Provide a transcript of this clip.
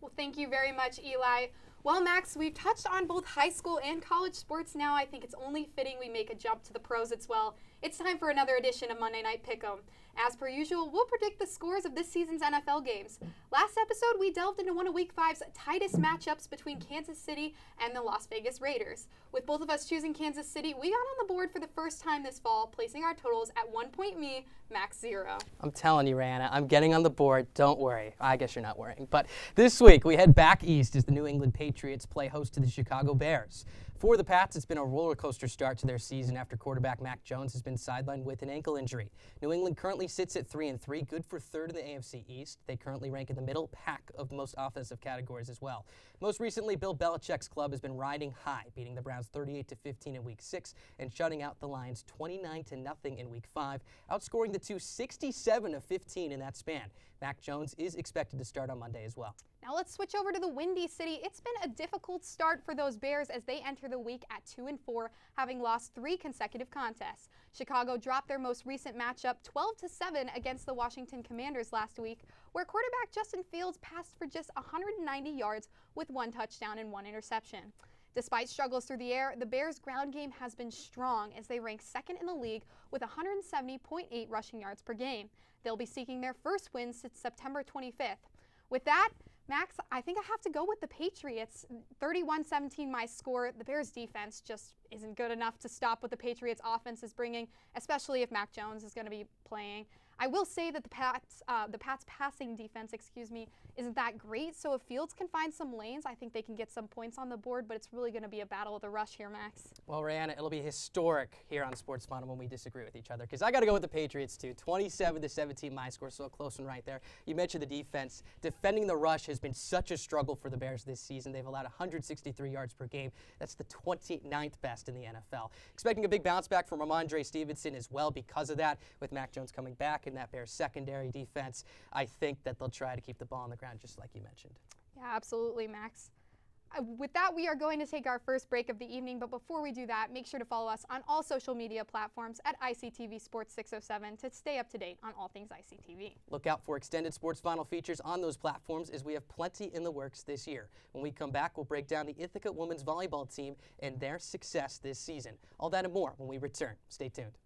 Well, thank you very much, Eli. Well, Max, we've touched on both high school and college sports now. I think it's only fitting we make a jump to the pros as well. It's time for another edition of Monday Night Pick'em. As per usual, we'll predict the scores of this season's NFL games. Last episode, we delved into one of Week 5's tightest matchups between Kansas City and the Las Vegas Raiders. With both of us choosing Kansas City, we got on the board for the first time this fall, placing our totals at 1 point me, Max 0. I'm telling you, Rihanna, I'm getting on the board. Don't worry. I guess you're not worrying. But this week, we head back east as the New England Patriots play host to the Chicago Bears. For the Pats, it's been a roller coaster start to their season after quarterback Mac Jones has been sidelined with an ankle injury. New England currently sits at 3-3, good for third in the AFC East. They currently rank in the middle pack of most offensive categories as well. Most recently, Bill Belichick's club has been riding high, beating the Browns 38-15 in Week 6 and shutting out the Lions 29-0 in Week 5, outscoring the two 67-15 in that span. Mac Jones is expected to start on Monday as well. Now let's switch over to the Windy City. It's been a difficult start for those Bears as they enter the week at 2-4, having lost 3 consecutive contests. Chicago dropped their most recent matchup 12-7 against the Washington Commanders last week, where quarterback Justin Fields passed for just 190 yards with 1 touchdown and 1 interception. Despite struggles through the air, the Bears' ground game has been strong as they rank second in the league with 170.8 rushing yards per game. They'll be seeking their first win since September 25th. With that, Max, I think I have to go with the Patriots. 31-17 my score. The Bears' defense just isn't good enough to stop what the Patriots' offense is bringing, especially if Mac Jones is going to be playing. I will say that the Pats' passing defense, isn't that great. So if Fields can find some lanes, I think they can get some points on the board, but it's really going to be a battle of the rush here, Max. Well, Rihanna, it'll be historic here on Sports Fun when we disagree with each other, because I got to go with the Patriots too. 27-17 my score, so a close one right there. You mentioned the defense. Defending the rush has been such a struggle for the Bears this season. They've allowed 163 yards per game. That's the 29th best in the NFL. Expecting a big bounce back from Ramondre Stevenson as well because of that, with Mac Jones coming back in that Bears secondary defense. I think that they'll try to keep the ball on the ground, just like you mentioned. Yeah, absolutely, Max. With that, we are going to take our first break of the evening, but before we do that, make sure to follow us on all social media platforms at ICTV Sports 607 to stay up to date on all things ICTV. Look out for extended Sports Final features on those platforms as we have plenty in the works this year. When we come back, we'll break down the Ithaca women's volleyball team and their success this season. All that and more when we return. Stay tuned.